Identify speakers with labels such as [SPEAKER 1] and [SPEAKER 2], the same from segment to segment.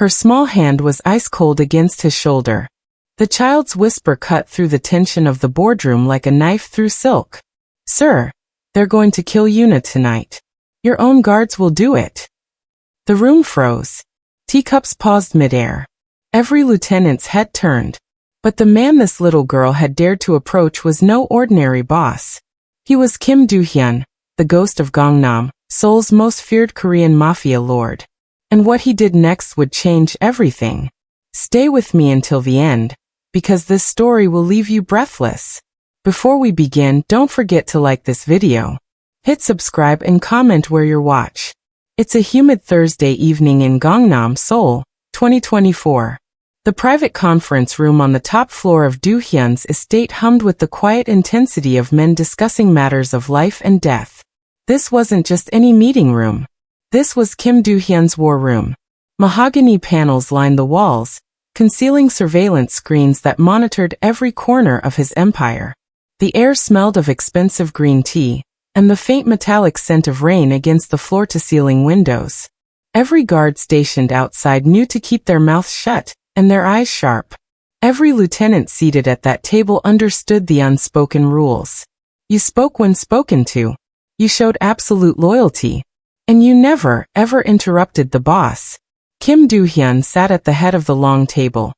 [SPEAKER 1] Her small hand was ice-cold against his shoulder. The child's whisper cut through the tension of the boardroom like a knife through silk. "Sir, they're going to kill Yuna tonight. Your own guards will do it." The room froze. Teacups paused midair. Every lieutenant's head turned. But the man this little girl had dared to approach was no ordinary boss. He was Kim Do-hyun, the ghost of Gangnam, Seoul's most feared Korean mafia lord. And what he did next would change everything. Stay with me until the end, because this story will leave you breathless. Before we begin, don't forget to like this video. Hit subscribe and comment where you're watch. It's a humid Thursday evening in Gangnam, Seoul, 2024. The private conference room on the top floor of Do-hyun's estate hummed with the quiet intensity of men discussing matters of life and death. This wasn't just any meeting room. This was Kim Do-hyun's war room. Mahogany panels lined the walls, concealing surveillance screens that monitored every corner of his empire. The air smelled of expensive green tea, and the faint metallic scent of rain against the floor-to-ceiling windows. Every guard stationed outside knew to keep their mouths shut and their eyes sharp. Every lieutenant seated at that table understood the unspoken rules. You spoke when spoken to. You showed absolute loyalty. And you never, ever interrupted the boss. Kim Do-hyun sat at the head of the long table.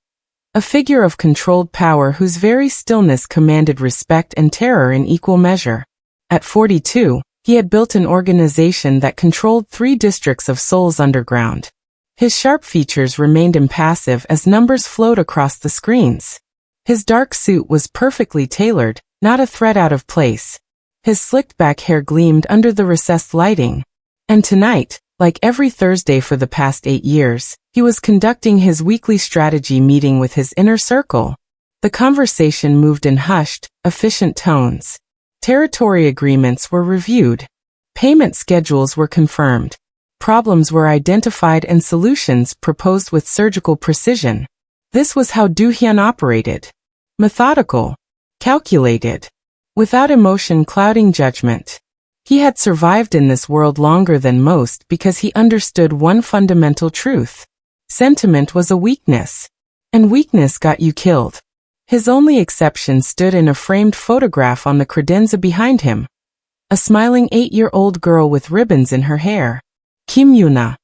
[SPEAKER 1] A figure of controlled power whose very stillness commanded respect and terror in equal measure. At 42, he had built an organization that controlled 3 districts of Seoul's underground. His sharp features remained impassive as numbers flowed across the screens. His dark suit was perfectly tailored, not a thread out of place. His slicked-back hair gleamed under the recessed lighting. And tonight, like every Thursday for the past 8 years, he was conducting his weekly strategy meeting with his inner circle. The conversation moved in hushed, efficient tones. Territory agreements were reviewed. Payment schedules were confirmed. Problems were identified and solutions proposed with surgical precision. This was how Do-hyun operated. Methodical. Calculated. Without emotion clouding judgment. He had survived in this world longer than most because he understood one fundamental truth. Sentiment was a weakness. And weakness got you killed. His only exception stood in a framed photograph on the credenza behind him. A smiling 8-year-old girl with ribbons in her hair. Kim Yuna.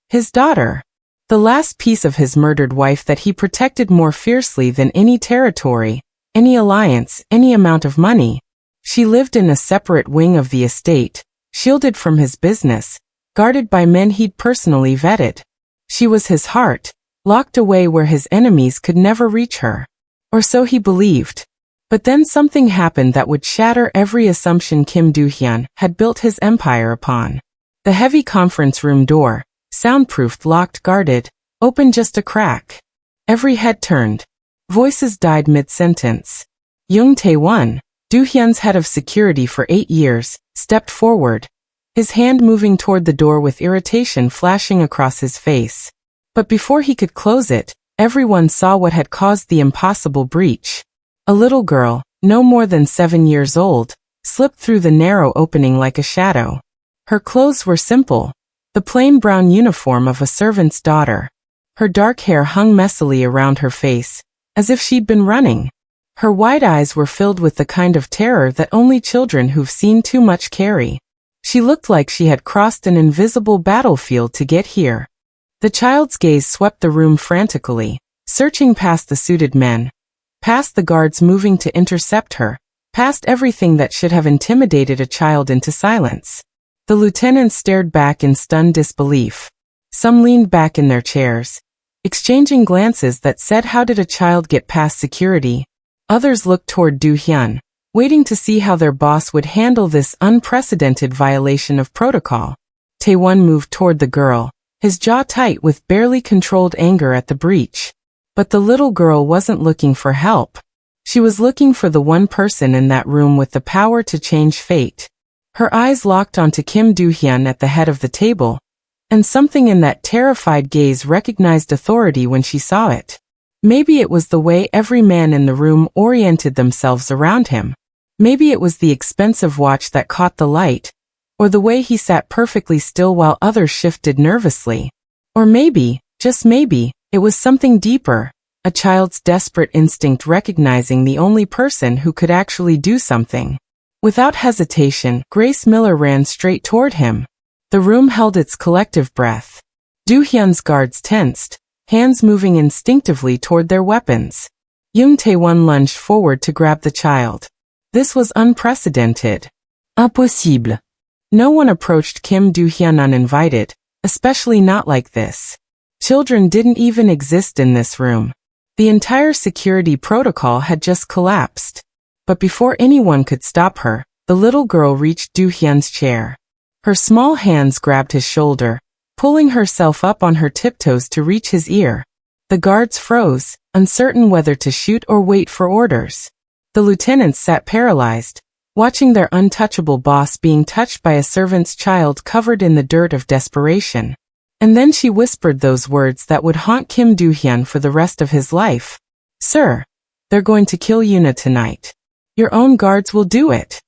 [SPEAKER 1] His daughter. The last piece of his murdered wife that he protected more fiercely than any territory, any alliance, any amount of money. She lived in a separate wing of the estate, shielded from his business, guarded by men he'd personally vetted. She was his heart, locked away where his enemies could never reach her. Or so he believed. But then something happened that would shatter every assumption Kim Do-hyun had built his empire upon. The heavy conference room door, soundproofed, locked, guarded, opened just a crack. Every head turned. Voices died mid-sentence. Young Tae-won, Do-hyun's head of security for 8 years, stepped forward, his hand moving toward the door with irritation flashing across his face. But before he could close it, everyone saw what had caused the impossible breach. A little girl, no more than 7 years old, slipped through the narrow opening like a shadow. Her clothes were simple, the plain brown uniform of a servant's daughter. Her dark hair hung messily around her face, as if she'd been running. Her wide eyes were filled with the kind of terror that only children who've seen too much carry. She looked like she had crossed an invisible battlefield to get here. The child's gaze swept the room frantically, searching past the suited men, past the guards moving to intercept her, past everything that should have intimidated a child into silence. The lieutenants stared back in stunned disbelief. Some leaned back in their chairs, exchanging glances that said, "How did a child get past security?" Others looked toward Do-hyun, waiting to see how their boss would handle this unprecedented violation of protocol. Tae-won moved toward the girl, his jaw tight with barely controlled anger at the breach. But the little girl wasn't looking for help. She was looking for the one person in that room with the power to change fate. Her eyes locked onto Kim Do-hyun at the head of the table, and something in that terrified gaze recognized authority when she saw it. Maybe it was the way every man in the room oriented themselves around him. Maybe it was the expensive watch that caught the light, or the way he sat perfectly still while others shifted nervously. Or maybe, Just maybe, it was something deeper, a child's desperate instinct recognizing the only person who could actually do something. Without hesitation, Grace Miller ran straight toward him. The room held its collective breath. Do-hyun's guards tensed, hands moving instinctively toward their weapons. Young Tae-won lunged forward to grab the child. This was unprecedented. Impossible. No one approached Kim Do-hyun uninvited, especially not like this. Children didn't even exist in this room. The entire security protocol had just collapsed. But before anyone could stop her, the little girl reached Do-hyun's chair. Her small hands grabbed his shoulder, pulling herself up on her tiptoes to reach his ear. The guards froze, uncertain whether to shoot or wait for orders. The lieutenants sat paralyzed, watching their untouchable boss being touched by a servant's child covered in the dirt of desperation. And then she whispered those words that would haunt Kim Do-hyun for the rest of his life. "Sir, they're going to kill Yuna tonight. Your own guards will do it."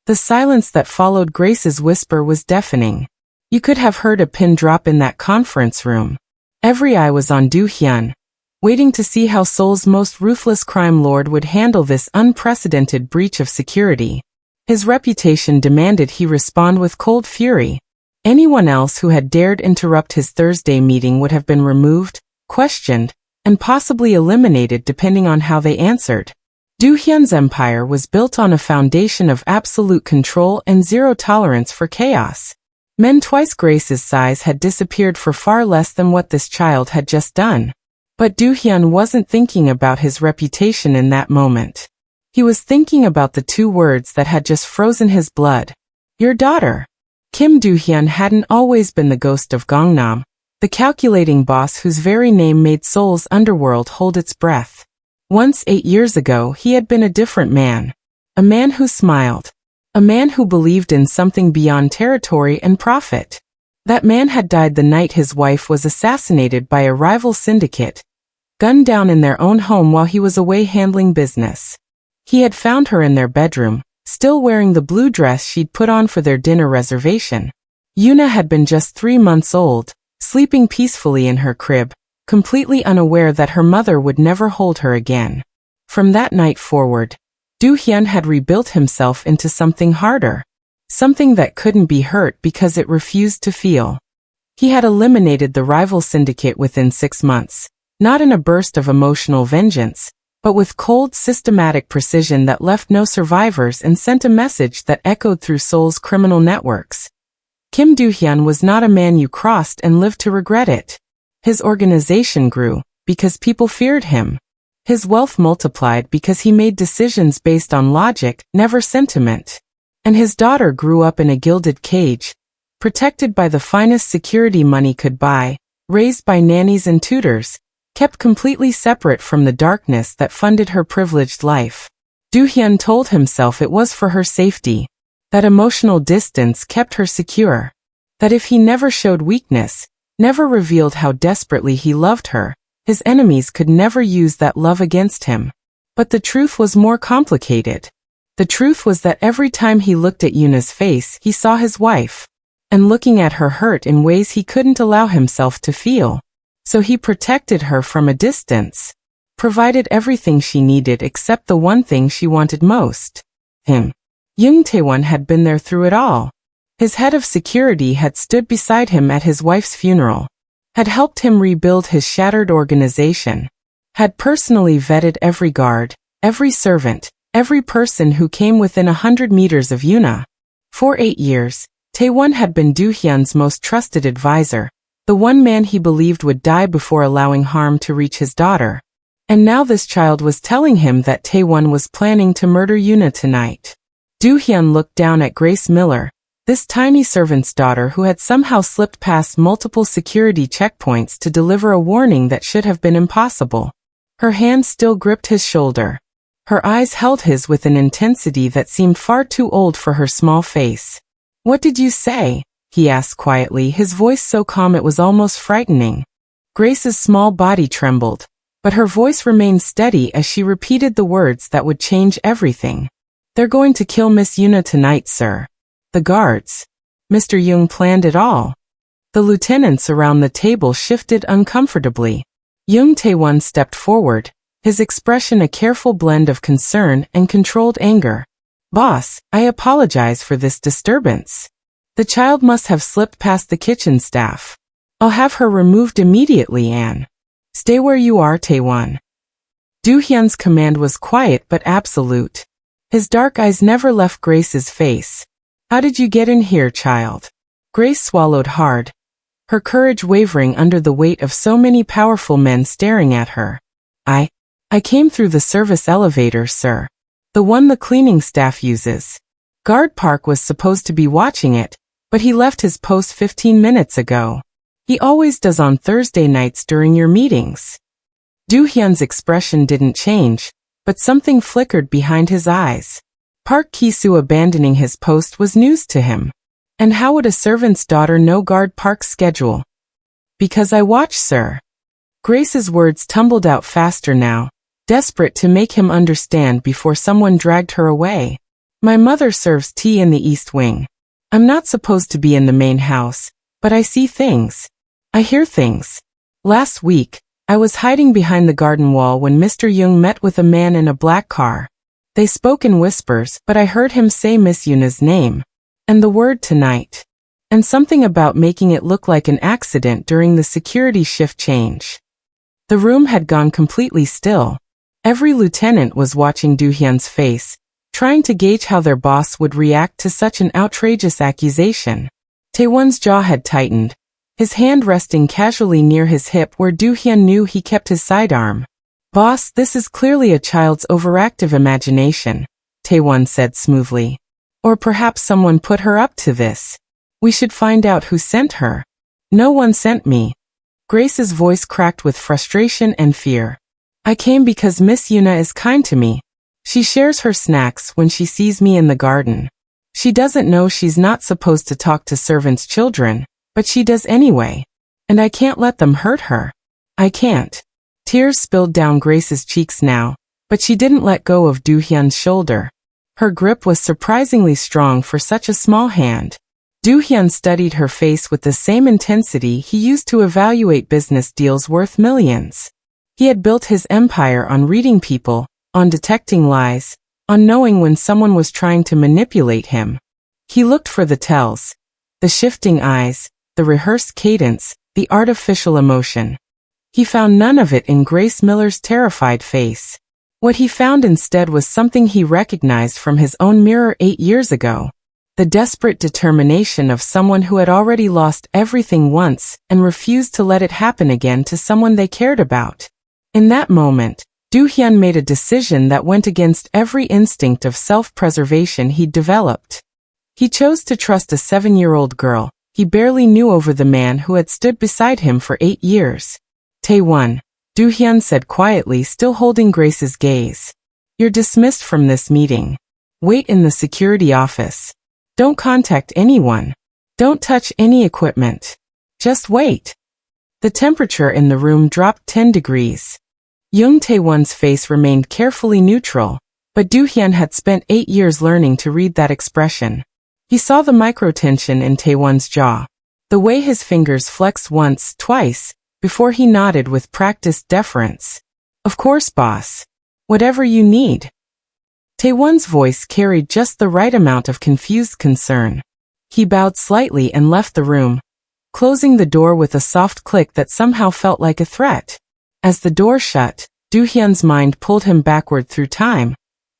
[SPEAKER 1] The silence that followed Grace's whisper was deafening. You could have heard a pin drop in that conference room. Every eye was on Do-hyun, waiting to see how Seoul's most ruthless crime lord would handle this unprecedented breach of security. His reputation demanded he respond with cold fury. Anyone else who had dared interrupt his Thursday meeting would have been removed, questioned, and possibly eliminated depending on how they answered. Do-hyun's empire was built on a foundation of absolute control and zero tolerance for chaos. Men twice Grace's size had disappeared for far less than what this child had just done. But Do-hyun wasn't thinking about his reputation in that moment. He was thinking about the two words that had just frozen his blood. Your daughter. Kim Do-hyun hadn't always been the ghost of Gangnam, the calculating boss whose very name made Seoul's underworld hold its breath. Once 8 years ago he had been a different man. A man who smiled. A man who believed in something beyond territory and profit. That man had died the night his wife was assassinated by a rival syndicate, gunned down in their own home while he was away handling business. He had found her in their bedroom, still wearing the blue dress she'd put on for their dinner reservation. Yuna had been just 3 months old, sleeping peacefully in her crib, completely unaware that her mother would never hold her again. From that night forward, Do-hyun had rebuilt himself into something harder. Something that couldn't be hurt because it refused to feel. He had eliminated the rival syndicate within 6 months, not in a burst of emotional vengeance, but with cold, systematic precision that left no survivors and sent a message that echoed through Seoul's criminal networks. Kim Do-hyun was not a man you crossed and lived to regret it. His organization grew because people feared him. His wealth multiplied because he made decisions based on logic, never sentiment. And his daughter grew up in a gilded cage, protected by the finest security money could buy, raised by nannies and tutors, kept completely separate from the darkness that funded her privileged life. Do-hyun told himself it was for her safety. That emotional distance kept her secure. That if he never showed weakness, never revealed how desperately he loved her, his enemies could never use that love against him. But the truth was more complicated. The truth was that every time he looked at Yuna's face, he saw his wife. And looking at her hurt in ways he couldn't allow himself to feel. So he protected her from a distance. Provided everything she needed except the one thing she wanted most. Him. Young Tae-won had been there through it all. His head of security had stood beside him at his wife's funeral, had helped him rebuild his shattered organization, had personally vetted every guard, every servant, every person who came within 100 meters of Yuna. For 8 years, Tae-won had been Do-hyun's most trusted advisor, the one man he believed would die before allowing harm to reach his daughter. And now this child was telling him that Tae-won was planning to murder Yuna tonight. Do-hyun looked down at Grace Miller, this tiny servant's daughter who had somehow slipped past multiple security checkpoints to deliver a warning that should have been impossible. Her hand still gripped his shoulder. Her eyes held his with an intensity that seemed far too old for her small face. "What did you say?" he asked quietly, his voice so calm it was almost frightening. Grace's small body trembled, but her voice remained steady as she repeated the words that would change everything. "They're going to kill Miss Yuna tonight, sir. The guards. Mr. Young planned it all." The lieutenants around the table shifted uncomfortably. Young Tae-won stepped forward, his expression a careful blend of concern and controlled anger. "Boss, I apologize for this disturbance. The child must have slipped past the kitchen staff. I'll have her removed immediately, Anne. Stay where you are, Tae-won." Do-hyun's command was quiet but absolute. His dark eyes never left Grace's face. "How did you get in here, child?" Grace swallowed hard, her courage wavering under the weight of so many powerful men staring at her. I came through the service elevator, sir. The one the cleaning staff uses. Guard Park was supposed to be watching it, but he left his post 15 minutes ago. He always does on Thursday nights during your meetings." Do-hyun's expression didn't change, but something flickered behind his eyes. Park Ki-soo abandoning his post was news to him. And how would a servant's daughter know Guard Park's schedule? "Because I watch, sir." Grace's words tumbled out faster now, desperate to make him understand before someone dragged her away. "My mother serves tea in the East Wing. I'm not supposed to be in the main house, but I see things. I hear things. Last week, I was hiding behind the garden wall when Mr. Young met with a man in a black car. They spoke in whispers, but I heard him say Miss Yuna's name. And the word tonight. And something about making it look like an accident during the security shift change." The room had gone completely still. Every lieutenant was watching Do-hyun's face, trying to gauge how their boss would react to such an outrageous accusation. Tae-won's jaw had tightened, his hand resting casually near his hip where Do-hyun knew he kept his sidearm. "Boss, this is clearly a child's overactive imagination," Tae-won said smoothly. "Or perhaps someone put her up to this. We should find out who sent her." "No one sent me." Grace's voice cracked with frustration and fear. "I came because Miss Yuna is kind to me. She shares her snacks when she sees me in the garden. She doesn't know she's not supposed to talk to servants' children, but she does anyway. And I can't let them hurt her. I can't." Tears spilled down Grace's cheeks now, but she didn't let go of Do-hyun's shoulder. Her grip was surprisingly strong for such a small hand. Do-hyun studied her face with the same intensity he used to evaluate business deals worth millions. He had built his empire on reading people, on detecting lies, on knowing when someone was trying to manipulate him. He looked for the tells, the shifting eyes, the rehearsed cadence, the artificial emotion. He found none of it in Grace Miller's terrified face. What he found instead was something he recognized from his own mirror 8 years ago. The desperate determination of someone who had already lost everything once and refused to let it happen again to someone they cared about. In that moment, Do-hyun made a decision that went against every instinct of self-preservation he'd developed. He chose to trust a 7-year-old girl he barely knew over the man who had stood beside him for 8 years. "Tae-won," Do-hyun said quietly, still holding Grace's gaze. "You're dismissed from this meeting. Wait in the security office. Don't contact anyone. Don't touch any equipment. Just wait." The temperature in the room dropped 10 degrees. Young Tae-won's face remained carefully neutral, but Do-hyun had spent 8 years learning to read that expression. He saw the microtension in Tae-won's jaw, the way his fingers flexed once, twice, before he nodded with practiced deference. "Of course, boss. Whatever you need." Tae-won's voice carried just the right amount of confused concern. He bowed slightly and left the room, closing the door with a soft click that somehow felt like a threat. As the door shut, Do-hyun's mind pulled him backward through time,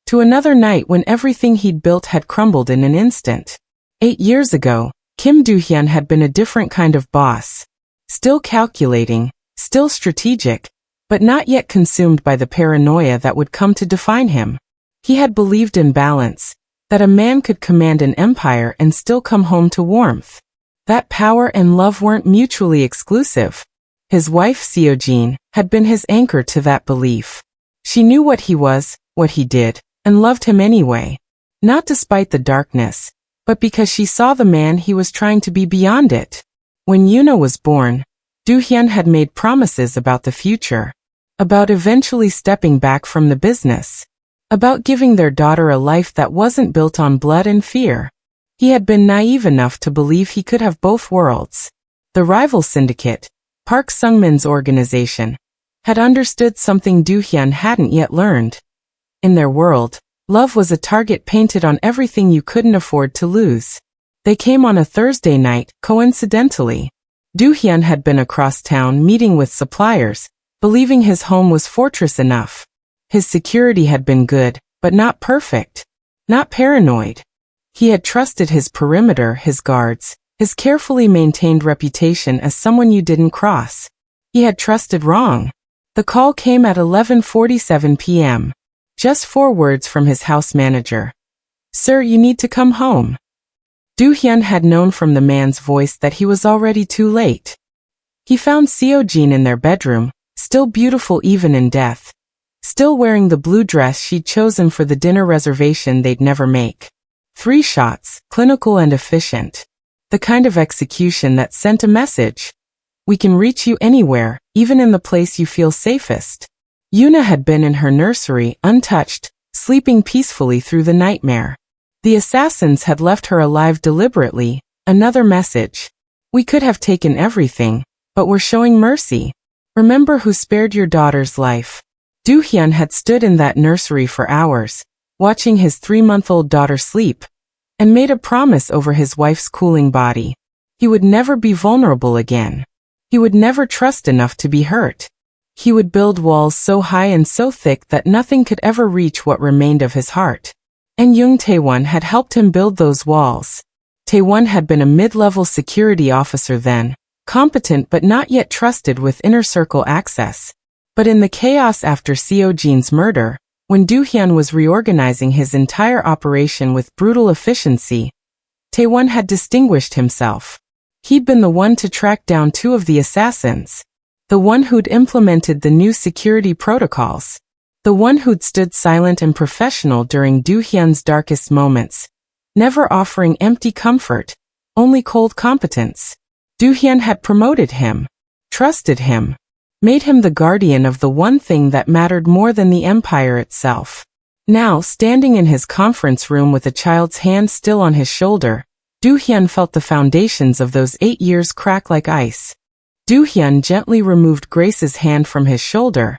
[SPEAKER 1] to another night when everything he'd built had crumbled in an instant. 8 years ago, Kim Do-hyun had been a different kind of boss. Still calculating, still strategic, but not yet consumed by the paranoia that would come to define him. He had believed in balance, that a man could command an empire and still come home to warmth. That power and love weren't mutually exclusive. His wife Seo-jin had been his anchor to that belief. She knew what he was, what he did, and loved him anyway. Not despite the darkness, but because she saw the man he was trying to be beyond it. When Yuna was born, Do-hyun had made promises about the future, about eventually stepping back from the business, about giving their daughter a life that wasn't built on blood and fear. He had been naive enough to believe he could have both worlds. The rival syndicate, Park Sungmin's organization, had understood something Do-hyun hadn't yet learned. In their world, love was a target painted on everything you couldn't afford to lose. They came on a Thursday night, coincidentally. Do-hyun had been across town meeting with suppliers, believing his home was fortress enough. His security had been good, but not perfect. Not paranoid. He had trusted his perimeter, his guards, his carefully maintained reputation as someone you didn't cross. He had trusted wrong. The call came at 11:47 p.m. Just 4 words from his house manager. "Sir, you need to come home." Do-hyun had known from the man's voice that he was already too late. He found Seo-jin in their bedroom, still beautiful even in death. Still wearing the blue dress she'd chosen for the dinner reservation they'd never make. 3 shots, clinical and efficient. The kind of execution that sent a message. We can reach you anywhere, even in the place you feel safest. Yuna had been in her nursery, untouched, sleeping peacefully through the nightmare. The assassins had left her alive deliberately. Another message. We could have taken everything, but we're showing mercy. Remember who spared your daughter's life. Do-hyun had stood in that nursery for hours, watching his 3-month-old daughter sleep, and made a promise over his wife's cooling body. He would never be vulnerable again. He would never trust enough to be hurt. He would build walls so high and so thick that nothing could ever reach what remained of his heart. And Young Taewon had helped him build those walls. Taewon had been a mid-level security officer then, competent but not yet trusted with inner circle access. But in the chaos after Seo-jin's murder, when Do-hyun was reorganizing his entire operation with brutal efficiency, Taewon had distinguished himself. He'd been the one to track down 2 of the assassins. The one who'd implemented the new security protocols. The one who'd stood silent and professional during Do-hyun's darkest moments, never offering empty comfort, only cold competence. Do-hyun had promoted him, trusted him, made him the guardian of the one thing that mattered more than the empire itself. Now, standing in his conference room with a child's hand still on his shoulder, Do-hyun felt the foundations of those 8 years crack like ice. Do-hyun gently removed Grace's hand from his shoulder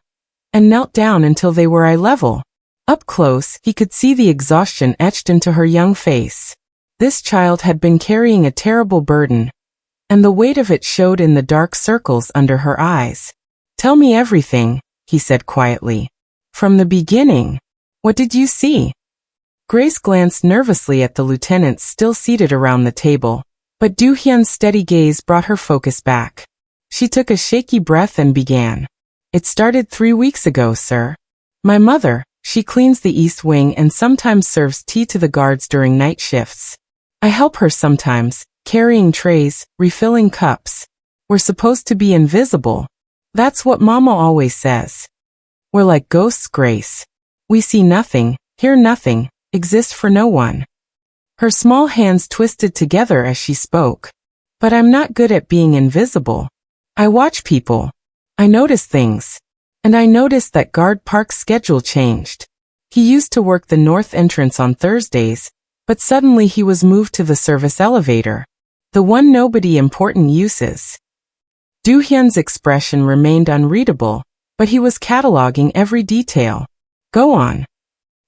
[SPEAKER 1] and knelt down until they were eye level. Up close, he could see the exhaustion etched into her young face. This child had been carrying a terrible burden, and the weight of it showed in the dark circles under her eyes. "Tell me everything," he said quietly. "From the beginning. What did you see?" Grace glanced nervously at the lieutenants still seated around the table, but Do-hyun's steady gaze brought her focus back. She took a shaky breath and began. "It started 3 weeks ago, sir. My mother, she cleans the East Wing and sometimes serves tea to the guards during night shifts. I help her sometimes, carrying trays, refilling cups. We're supposed to be invisible. That's what Mama always says. We're like ghosts, Grace. We see nothing, hear nothing, exist for no one." Her small hands twisted together as she spoke. "But I'm not good at being invisible. I watch people. I notice things. And I noticed that Guard Park's schedule changed. He used to work the north entrance on Thursdays, but suddenly he was moved to the service elevator. The one nobody important uses." Do-hyun's expression remained unreadable, but he was cataloging every detail. "Go on."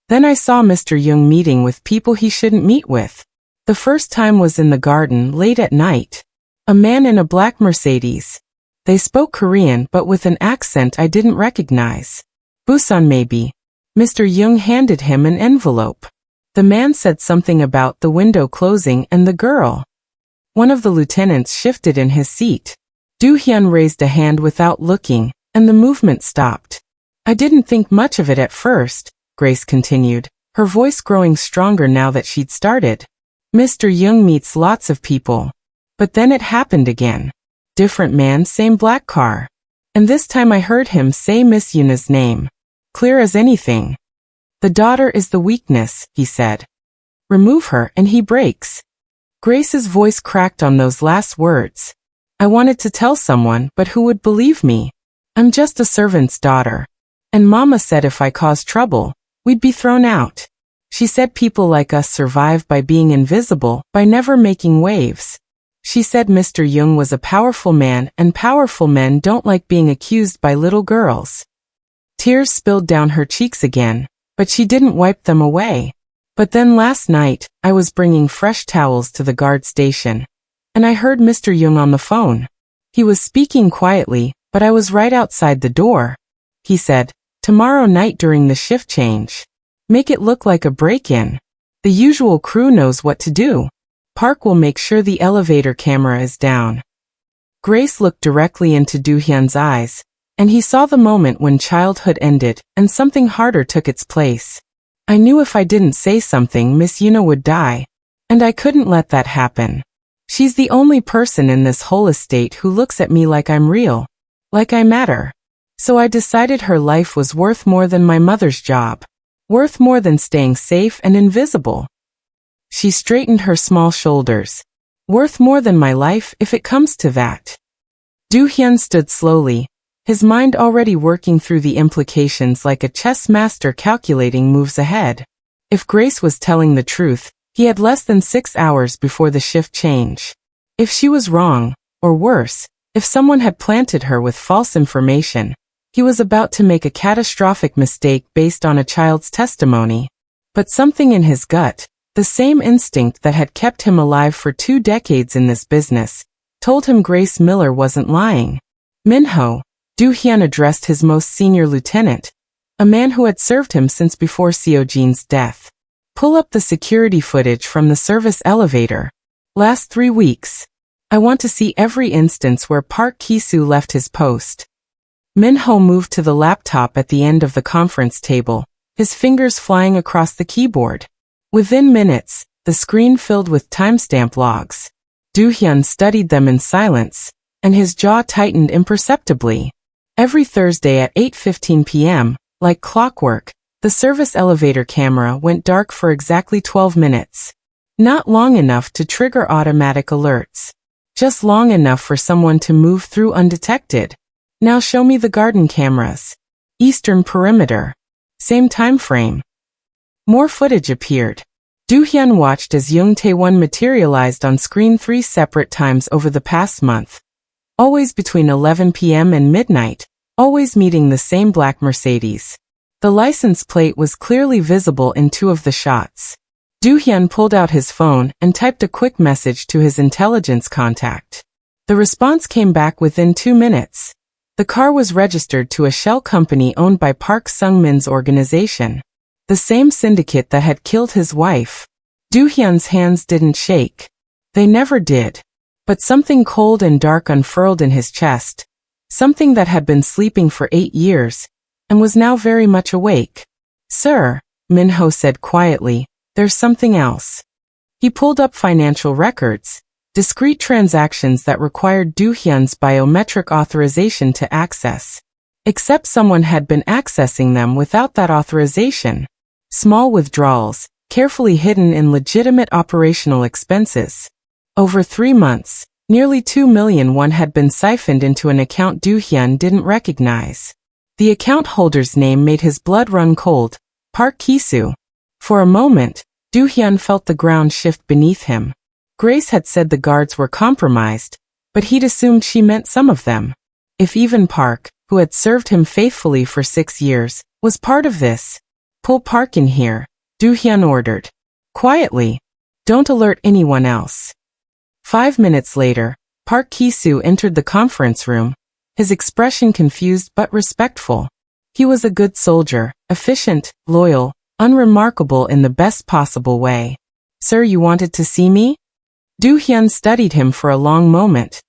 [SPEAKER 1] "Then I saw Mr. Young meeting with people he shouldn't meet with. The first time was in the garden late at night. A man in a black Mercedes. They spoke Korean but with an accent I didn't recognize. Busan maybe. Mr. Young handed him an envelope. The man said something about the window closing and the girl." One of the lieutenants shifted in his seat. Do-hyun raised a hand without looking, and the movement stopped. "I didn't think much of it at first," Grace continued, her voice growing stronger now that she'd started. "Mr. Young meets lots of people. But then it happened again. Different man, same black car. And this time I heard him say Miss Yuna's name. Clear as anything. 'The daughter is the weakness,' he said. 'Remove her and he breaks.'" Grace's voice cracked on those last words. "I wanted to tell someone, but who would believe me? I'm just a servant's daughter. And Mama said if I caused trouble, we'd be thrown out. She said people like us survive by being invisible, by never making waves. She said Mr. Jung was a powerful man and powerful men don't like being accused by little girls. Tears spilled down her cheeks again, but she didn't wipe them away. But then last night, I was bringing fresh towels to the guard station, and I heard Mr. Jung on the phone. He was speaking quietly, but I was right outside the door. He said, "Tomorrow night during the shift change, make it look like a break-in. The usual crew knows what to do. Park will make sure the elevator camera is down." Grace looked directly into Do-hyun's eyes, and he saw the moment when childhood ended and something harder took its place. I knew if I didn't say something, Miss Yuna would die, and I couldn't let that happen. She's the only person in this whole estate who looks at me like I'm real, like I matter. So I decided her life was worth more than my mother's job, worth more than staying safe and invisible. She straightened her small shoulders. Worth more than my life if it comes to that. Do-hyun stood slowly, his mind already working through the implications like a chess master calculating moves ahead. If Grace was telling the truth, he had less than 6 hours before the shift change. If she was wrong, or worse, if someone had planted her with false information, he was about to make a catastrophic mistake based on a child's testimony. But something in his gut, the same instinct that had kept him alive for 2 decades in this business, told him Grace Miller wasn't lying. Minho, Do-hyun addressed his most senior lieutenant, a man who had served him since before Seo-jin's death. Pull up the security footage from the service elevator. Last 3 weeks. I want to see every instance where Park Ki-soo left his post. Minho moved to the laptop at the end of the conference table, his fingers flying across the keyboard. Within minutes, the screen filled with timestamp logs. Do-hyun studied them in silence, and his jaw tightened imperceptibly. Every Thursday at 8:15 p.m., like clockwork, the service elevator camera went dark for exactly 12 minutes. Not long enough to trigger automatic alerts. Just long enough for someone to move through undetected. Now show me the garden cameras. Eastern perimeter. Same time frame. More footage appeared. Do-hyun watched as Jung Tae-won materialized on screen 3 separate times over the past month. Always between 11 p.m. and midnight, always meeting the same black Mercedes. The license plate was clearly visible in 2 of the shots. Do-hyun pulled out his phone and typed a quick message to his intelligence contact. The response came back within 2 minutes. The car was registered to a shell company owned by Park Sung-min's organization. The same syndicate that had killed his wife. Do-hyun's hands didn't shake. They never did. But something cold and dark unfurled in his chest. Something that had been sleeping for 8 years, and was now very much awake. "Sir," Minho said quietly, "there's something else." He pulled up financial records, discrete transactions that required Do-hyun's biometric authorization to access. Except someone had been accessing them without that authorization. Small withdrawals, carefully hidden in legitimate operational expenses. Over 3 months, nearly 2 million won had been siphoned into an account Do-hyun didn't recognize. The account holder's name made his blood run cold, Park Ki-soo. For a moment, Do-hyun felt the ground shift beneath him. Grace had said the guards were compromised, but he'd assumed she meant some of them. If even Park, who had served him faithfully for 6 years, was part of this. "Pull Park in here," Do-hyun ordered. Quietly. "Don't alert anyone else." 5 minutes later, Park Ki-soo entered the conference room, his expression confused but respectful. He was a good soldier, efficient, loyal, unremarkable in the best possible way. "Sir, you wanted to see me?" Do-hyun studied him for a long moment,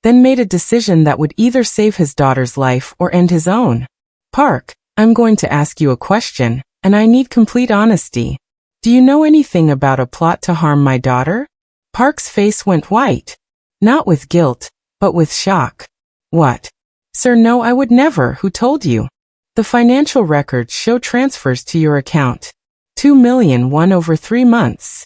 [SPEAKER 1] then made a decision that would either save his daughter's life or end his own. "Park, I'm going to ask you a question, and I need complete honesty. Do you know anything about a plot to harm my daughter?" Park's face went white. Not with guilt, but with shock. "What?" "Sir, no, I would never. Who told you?" "The financial records show transfers to your account. 2 million won over 3 months.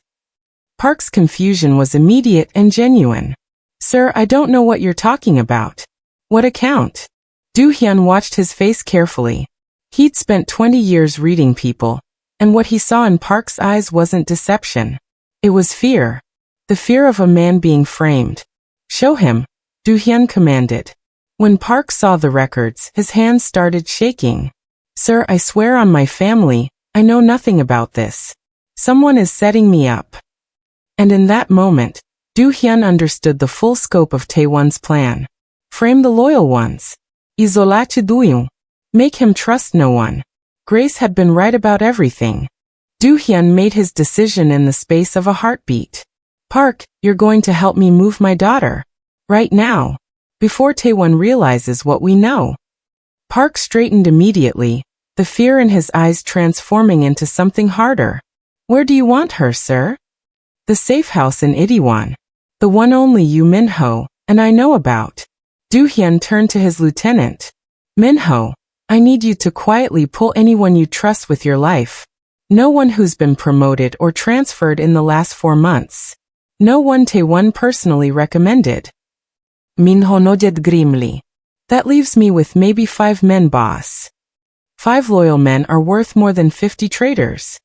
[SPEAKER 1] Park's confusion was immediate and genuine. "Sir, I don't know what you're talking about." "What account?" Do-hyun watched his face carefully. He'd spent 20 years reading people, and what he saw in Park's eyes wasn't deception. It was fear. The fear of a man being framed, Show him, Do-hyun commanded. When Park saw the records, his hands started shaking. Sir, I swear on my family, I know nothing about this. Someone is setting me up. And in that moment, Do-hyun understood the full scope of Taewon's plan. Frame the loyal ones. Isolate. Make him trust no one. Grace had been right about everything. Do-hyun made his decision in the space of a heartbeat. Park, you're going to help me move my daughter. Right now. Before Taewon realizes what we know. Park straightened immediately, the fear in his eyes transforming into something harder. Where do you want her, sir? The safe house in Itaewon. The one only you Minho, and I know about. Do-hyun turned to his lieutenant. Minho, I need you to quietly pull anyone you trust with your life. No one who's been promoted or transferred in the last 4 months. No one Taewon personally recommended. Minho nodded grimly. That leaves me with maybe 5 men, boss. 5 loyal men are worth more than 50 traitors.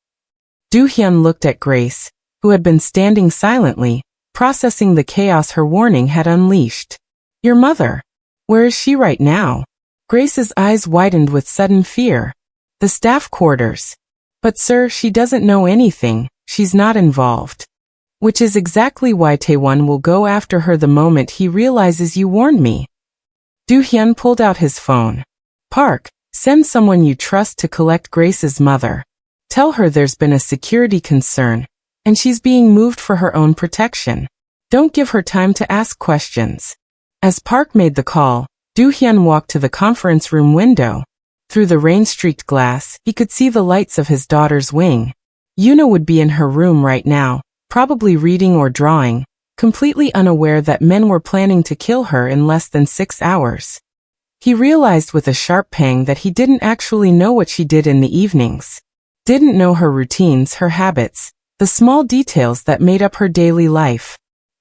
[SPEAKER 1] Do-hyun looked at Grace, who had been standing silently, processing the chaos her warning had unleashed. Your mother. Where is she right now? Grace's eyes widened with sudden fear. The staff quarters. But sir, she doesn't know anything, she's not involved. Which is exactly why Taewon will go after her the moment he realizes you warned me. Do-hyun pulled out his phone. Park, send someone you trust to collect Grace's mother. Tell her there's been a security concern, and she's being moved for her own protection. Don't give her time to ask questions. As Park made the call, Do-hyun walked to the conference room window. Through the rain-streaked glass, he could see the lights of his daughter's wing. Yuna would be in her room right now, probably reading or drawing, completely unaware that men were planning to kill her in less than 6 hours. He realized with a sharp pang that he didn't actually know what she did in the evenings. Didn't know her routines, her habits, the small details that made up her daily life.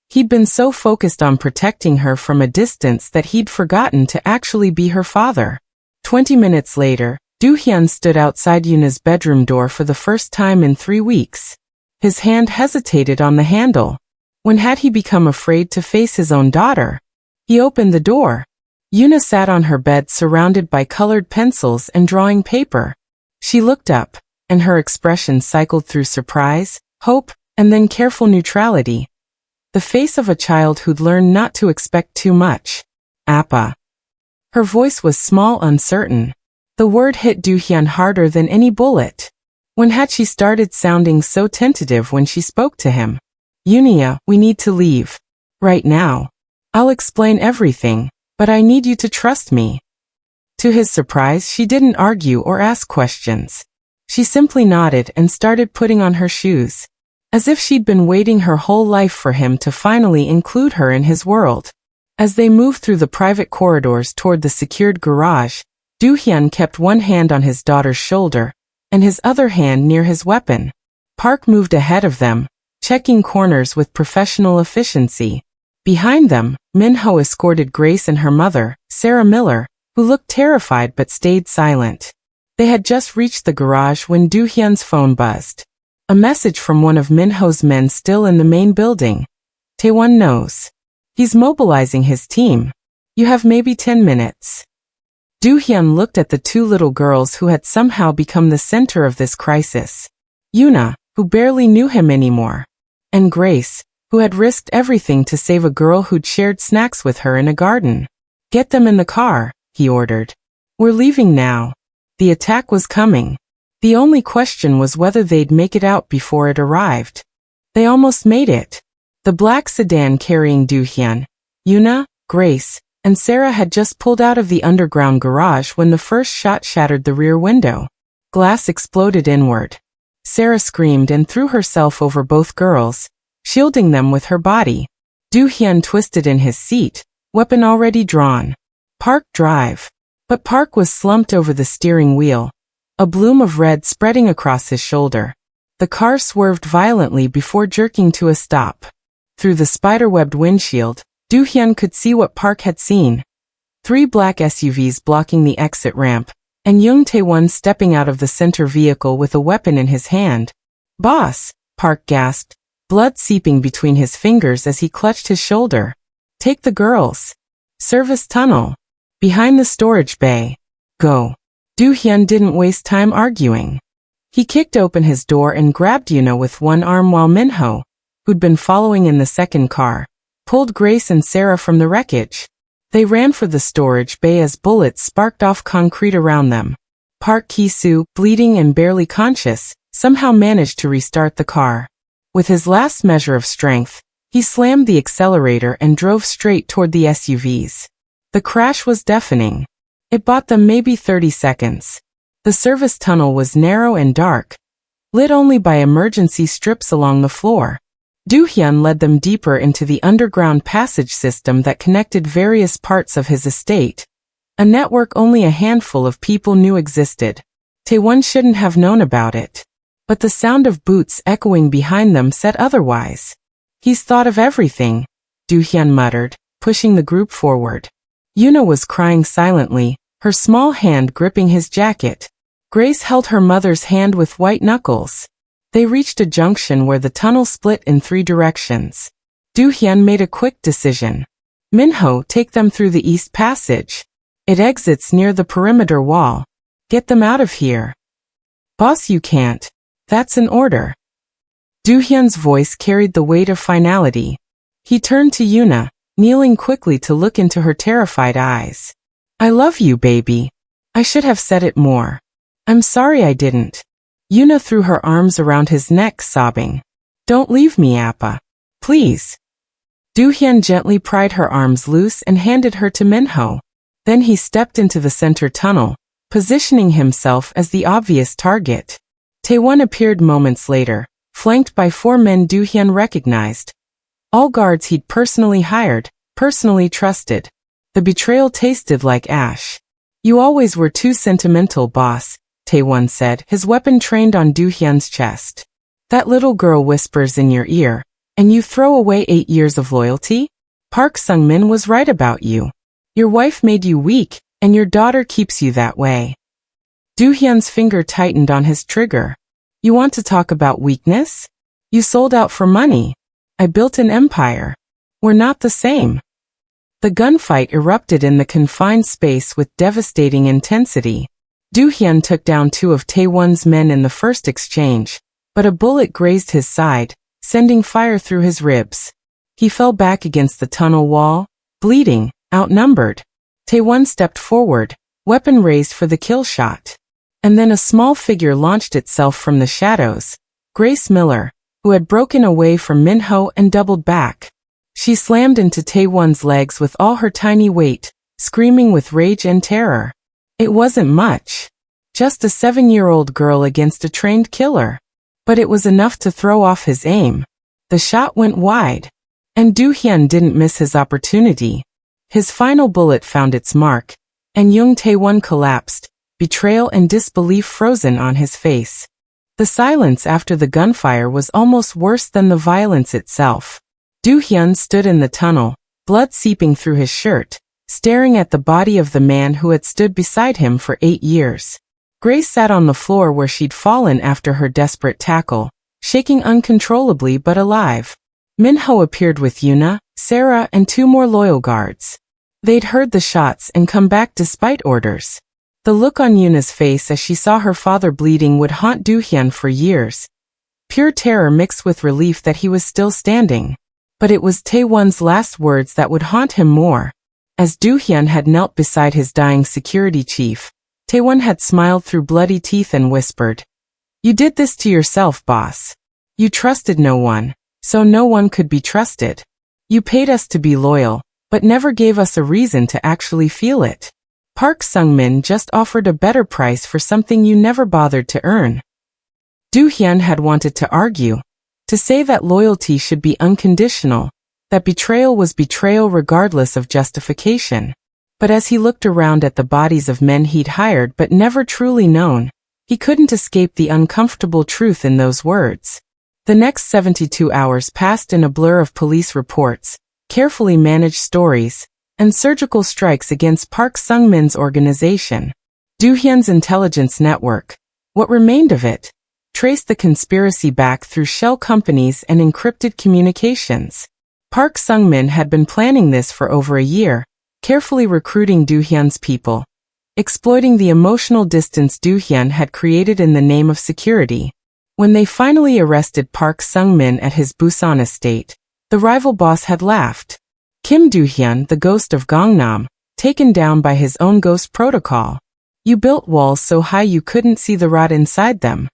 [SPEAKER 1] He'd been so focused on protecting her from a distance that he'd forgotten to actually be her father. 20 minutes later, Do-hyun stood outside Yuna's bedroom door for the first time in 3 weeks. His hand hesitated on the handle. When had he become afraid to face his own daughter? He opened the door. Yuna sat on her bed surrounded by colored pencils and drawing paper. She looked up, and her expression cycled through surprise, hope, and then careful neutrality. The face of a child who'd learned not to expect too much. Appa. Her voice was small, uncertain. The word hit Do-hyun harder than any bullet. When had she started sounding so tentative when she spoke to him? Yunia, we need to leave. Right now. I'll explain everything, but I need you to trust me. To his surprise, she didn't argue or ask questions. She simply nodded and started putting on her shoes. As if she'd been waiting her whole life for him to finally include her in his world. As they moved through the private corridors toward the secured garage, Do-hyun kept one hand on his daughter's shoulder, and his other hand near his weapon. Park moved ahead of them, checking corners with professional efficiency. Behind them, Minho escorted Grace and her mother, Sarah Miller, who looked terrified but stayed silent. They had just reached the garage when Do-hyun's phone buzzed. A message from one of Minho's men still in the main building. Taewon knows. He's mobilizing his team. You have maybe 10 minutes. Do-hyun looked at the 2 little girls who had somehow become the center of this crisis. Yuna, who barely knew him anymore. And Grace, who had risked everything to save a girl who'd shared snacks with her in a garden. Get them in the car, he ordered. We're leaving now. The attack was coming. The only question was whether they'd make it out before it arrived. They almost made it. The black sedan carrying Do-hyun, Yuna, Grace, and Sarah had just pulled out of the underground garage when the first shot shattered the rear window. Glass exploded inward. Sarah screamed and threw herself over both girls, shielding them with her body. Do-hyun twisted in his seat, weapon already drawn. Park drive. But Park was slumped over the steering wheel. A bloom of red spreading across his shoulder. The car swerved violently before jerking to a stop. Through the spider-webbed windshield, Do-hyun could see what Park had seen. 3 black SUVs blocking the exit ramp, and Young Taewon stepping out of the center vehicle with a weapon in his hand. Boss, Park gasped, blood seeping between his fingers as he clutched his shoulder. Take the girls. Service tunnel. Behind the storage bay. Go. Do-hyun didn't waste time arguing. He kicked open his door and grabbed Yuna with one arm while Minho, who'd been following in the second car, pulled Grace and Sarah from the wreckage. They ran for the storage bay as bullets sparked off concrete around them. Park Ki-soo, bleeding and barely conscious, somehow managed to restart the car. With his last measure of strength, he slammed the accelerator and drove straight toward the SUVs. The crash was deafening. It bought them maybe 30 seconds. The service tunnel was narrow and dark, lit only by emergency strips along the floor. Do-hyun led them deeper into the underground passage system that connected various parts of his estate, a network only a handful of people knew existed. Taewon shouldn't have known about it. But the sound of boots echoing behind them said otherwise. He's thought of everything, Do-hyun muttered, pushing the group forward. Yuna was crying silently, her small hand gripping his jacket. Grace held her mother's hand with white knuckles. They reached a junction where the tunnel split in 3 directions. Do-hyun made a quick decision. Minho, take them through the East Passage. It exits near the perimeter wall. Get them out of here. Boss, you can't. That's an order. Do-hyun's voice carried the weight of finality. He turned to Yuna, kneeling quickly to look into her terrified eyes. I love you, baby. I should have said it more. I'm sorry I didn't. Yuna threw her arms around his neck, sobbing. Don't leave me, Appa. Please. Do-hyun gently pried her arms loose and handed her to Minho. Then he stepped into the center tunnel, positioning himself as the obvious target. Taewon appeared moments later, flanked by 4 men Do-hyun recognized. All guards he'd personally hired, personally trusted. The betrayal tasted like ash. You always were too sentimental, boss, Taewon said, his weapon trained on Do-hyun's chest. That little girl whispers in your ear, and you throw away 8 years of loyalty? Park Sung-min was right about you. Your wife made you weak, and your daughter keeps you that way. Do-hyun's finger tightened on his trigger. You want to talk about weakness? You sold out for money. I built an empire. We're not the same. The gunfight erupted in the confined space with devastating intensity. Do-hyun took down 2 of Taewon's men in the first exchange, but a bullet grazed his side, sending fire through his ribs. He fell back against the tunnel wall, bleeding, outnumbered. Taewon stepped forward, weapon raised for the kill shot. And then a small figure launched itself from the shadows, Grace Miller, who had broken away from Minho and doubled back. She slammed into Taewon's legs with all her tiny weight, screaming with rage and terror. It wasn't much. Just a 7-year-old girl against a trained killer. But it was enough to throw off his aim. The shot went wide. And Do-hyun didn't miss his opportunity. His final bullet found its mark, and Young Taewon collapsed, betrayal and disbelief frozen on his face. The silence after the gunfire was almost worse than the violence itself. Do-hyun stood in the tunnel, blood seeping through his shirt, staring at the body of the man who had stood beside him for 8 years. Grace sat on the floor where she'd fallen after her desperate tackle, shaking uncontrollably but alive. Minho appeared with Yuna, Sarah, and 2 more loyal guards. They'd heard the shots and come back despite orders. The look on Yuna's face as she saw her father bleeding would haunt Do-hyun for years. Pure terror mixed with relief that he was still standing. But it was Taewon's last words that would haunt him more. As Do-hyun had knelt beside his dying security chief, Taewon had smiled through bloody teeth and whispered, "You did this to yourself, boss. You trusted no one, so no one could be trusted. You paid us to be loyal, but never gave us a reason to actually feel it. Park Sung-min just offered a better price for something you never bothered to earn." Do-hyun had wanted to argue, to say that loyalty should be unconditional, that betrayal was betrayal regardless of justification. But as he looked around at the bodies of men he'd hired but never truly known, he couldn't escape the uncomfortable truth in those words. The next 72 hours passed in a blur of police reports, carefully managed stories, and surgical strikes against Park Sung-min's organization. Do-hyun's intelligence network, what remained of it, traced the conspiracy back through shell companies and encrypted communications. Park Sung-min had been planning this for over a year, carefully recruiting Do-hyun's people, exploiting the emotional distance Do-hyun had created in the name of security. When they finally arrested Park Sung-min at his Busan estate, the rival boss had laughed. Kim Do-hyun, the ghost of Gangnam, taken down by his own ghost protocol. You built walls so high you couldn't see the rot inside them.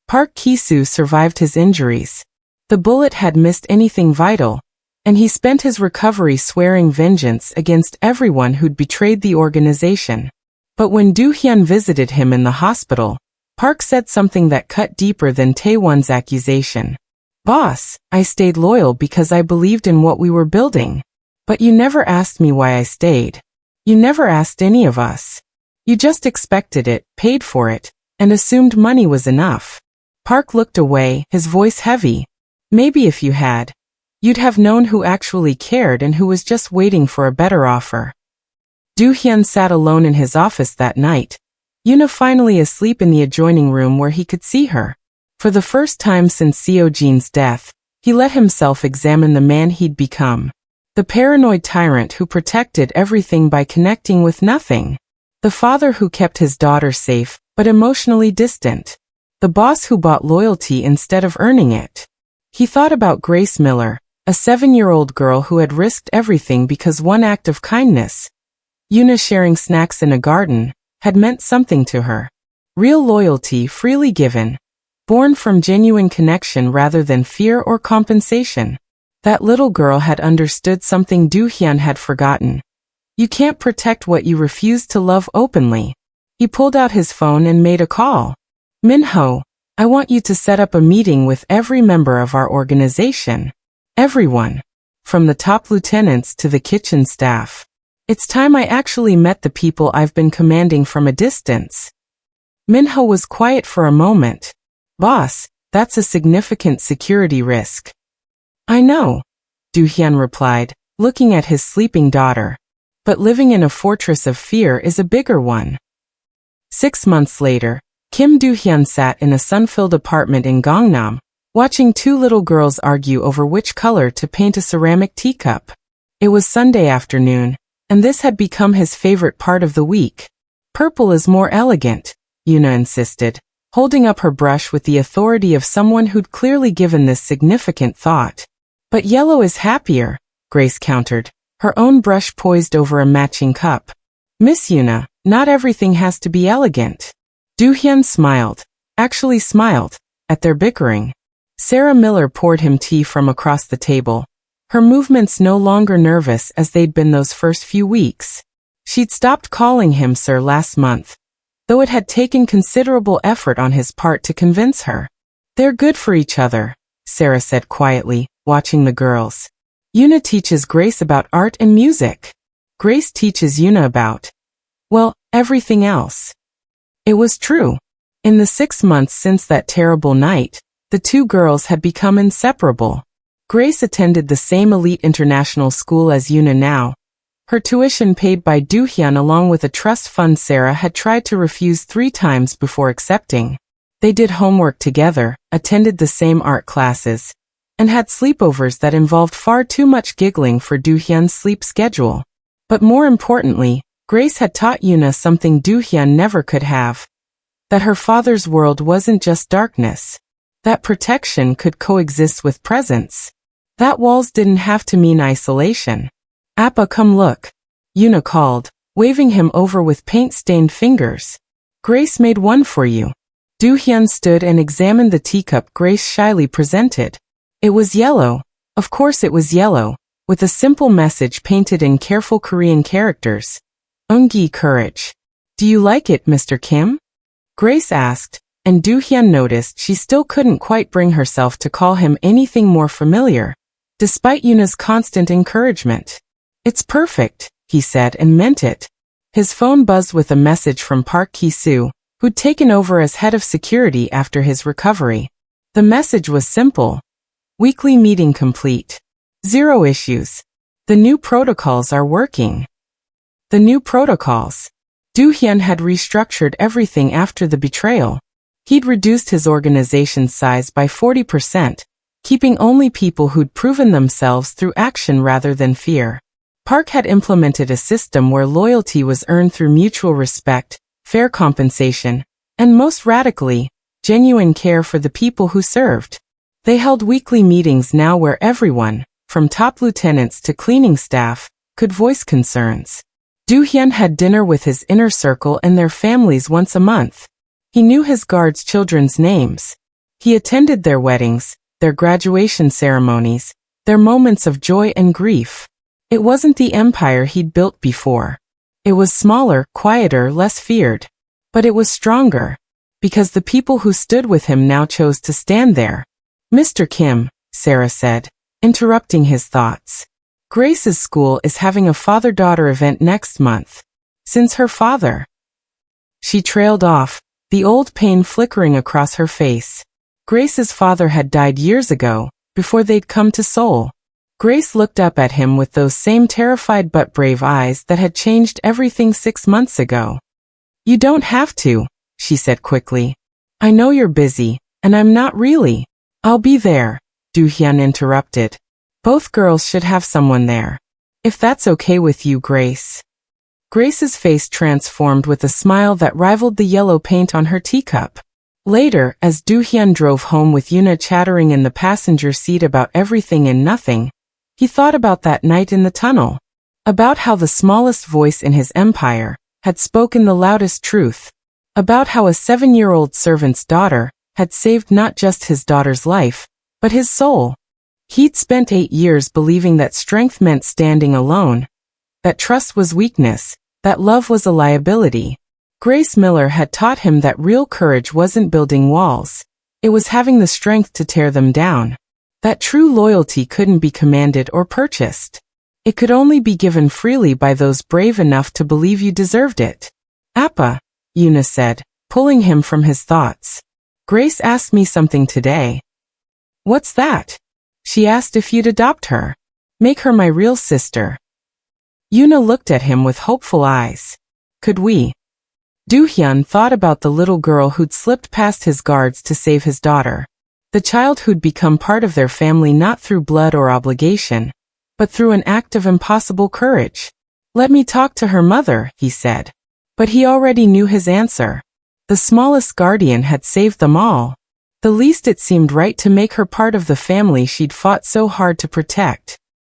[SPEAKER 1] Park Ki-soo survived his injuries. The bullet had missed anything vital, and he spent his recovery swearing vengeance against everyone who'd betrayed the organization. But when Do-hyun visited him in the hospital, Park said something that cut deeper than Taewon's accusation. "Boss, I stayed loyal because I believed in what we were building. But you never asked me why I stayed. You never asked any of us. You just expected it, paid for it, and assumed money was enough." Park looked away, his voice heavy. "Maybe if you had, you'd have known who actually cared and who was just waiting for a better offer." Do-hyun sat alone in his office that night, Yoona finally asleep in the adjoining room where he could see her. For the first time since Seo-jin's death, he let himself examine the man he'd become. The paranoid tyrant who protected everything by connecting with nothing. The father who kept his daughter safe, but emotionally distant. The boss who bought loyalty instead of earning it. He thought about Grace Miller, a 7-year-old girl who had risked everything because one act of kindness, Yoona sharing snacks in a garden, had meant something to her. Real loyalty freely given, born from genuine connection rather than fear or compensation. That little girl had understood something Do-hyun had forgotten. You can't protect what you refuse to love openly. He pulled out his phone and made a call. "Minho, I want you to set up a meeting with every member of our organization. Everyone. From the top lieutenants to the kitchen staff. It's time I actually met the people I've been commanding from a distance." Minho was quiet for a moment. "Boss, that's a significant security risk." "I know," Do-hyun replied, looking at his sleeping daughter. "But living in a fortress of fear is a bigger one." 6 months later, Kim Do-hyun sat in a sun-filled apartment in Gangnam, watching 2 little girls argue over which color to paint a ceramic teacup. It was Sunday afternoon, and this had become his favorite part of the week. "Purple is more elegant," Yoona insisted, holding up her brush with the authority of someone who'd clearly given this significant thought. "But yellow is happier," Grace countered, her own brush poised over a matching cup. "Miss Yoona, not everything has to be elegant." Do-hyun smiled, actually smiled, at their bickering. Sarah Miller poured him tea from across the table, her movements no longer nervous as they'd been those first few weeks. She'd stopped calling him sir last month, though it had taken considerable effort on his part to convince her. "They're good for each other," Sarah said quietly, watching the girls. "Yoona teaches Grace about art and music. Grace teaches Yoona about, well, everything else." It was true. In the 6 months since that terrible night, the 2 girls had become inseparable. Grace attended the same elite international school as Yoona now. Her tuition paid by Do-hyun along with a trust fund Sarah had tried to refuse 3 times before accepting. They did homework together, attended the same art classes, and had sleepovers that involved far too much giggling for Do-hyun's sleep schedule. But more importantly, Grace had taught Yoona something Do-hyun never could have. That her father's world wasn't just darkness. That protection could coexist with presence. That walls didn't have to mean isolation. "Appa, come look," Yoona called, waving him over with paint-stained fingers. "Grace made one for you." Do-hyun stood and examined the teacup Grace shyly presented. It was yellow. Of course it was yellow, with a simple message painted in careful Korean characters. "Eungi courage." "Do you like it, Mr. Kim?" Grace asked, and Do-hyun noticed she still couldn't quite bring herself to call him anything more familiar, despite Yoona's constant encouragement. "It's perfect," he said and meant it. His phone buzzed with a message from Park Ki-soo, who'd taken over as head of security after his recovery. The message was simple. "Weekly meeting complete. 0 issues. The new protocols are working." The new protocols. Do-hyun had restructured everything after the betrayal. He'd reduced his organization's size by 40%, keeping only people who'd proven themselves through action rather than fear. Park had implemented a system where loyalty was earned through mutual respect, fair compensation, and most radically, genuine care for the people who served. They held weekly meetings now where everyone, from top lieutenants to cleaning staff, could voice concerns. Do-hyun had dinner with his inner circle and their families once a month. He knew his guards' children's names. He attended their weddings, their graduation ceremonies, their moments of joy and grief. It wasn't the empire he'd built before. It was smaller, quieter, less feared. But it was stronger. Because the people who stood with him now chose to stand there. Mr. Kim, Sarah said, interrupting his thoughts. Grace's school is having a father-daughter event next month. Since her father. She trailed off, the old pain flickering across her face. Grace's father had died years ago, before they'd come to Seoul. Grace looked up at him with those same terrified but brave eyes that had changed everything 6 months ago. You don't have to, she said quickly. I know you're busy, and I'm not really. I'll be there, Do-hyun interrupted. Both girls should have someone there. If that's okay with you, Grace. Grace's face transformed with a smile that rivaled the yellow paint on her teacup. Later, as Do-hyun drove home with Yuna chattering in the passenger seat about everything and nothing, he thought about that night in the tunnel. About how the smallest voice in his empire had spoken the loudest truth. About how a 7-year-old servant's daughter had saved not just his daughter's life, but his soul. He'd spent 8 years believing that strength meant standing alone, that trust was weakness, that love was a liability. Grace Miller had taught him that real courage wasn't building walls. It was having the strength to tear them down. That true loyalty couldn't be commanded or purchased. It could only be given freely by those brave enough to believe you deserved it. Appa, Yuna said, pulling him from his thoughts. Grace asked me something today. What's that? She asked if you'd adopt her. Make her my real sister. Yuna looked at him with hopeful eyes. Could we? Do-hyun thought about the little girl who'd slipped past his guards to save his daughter. The child who'd become part of their family not through blood or obligation, but through an act of impossible courage. Let me talk to her mother, he said. But he already knew his answer. The smallest guardian had saved them all. The least it seemed right to make her part of the family she'd fought so hard to protect.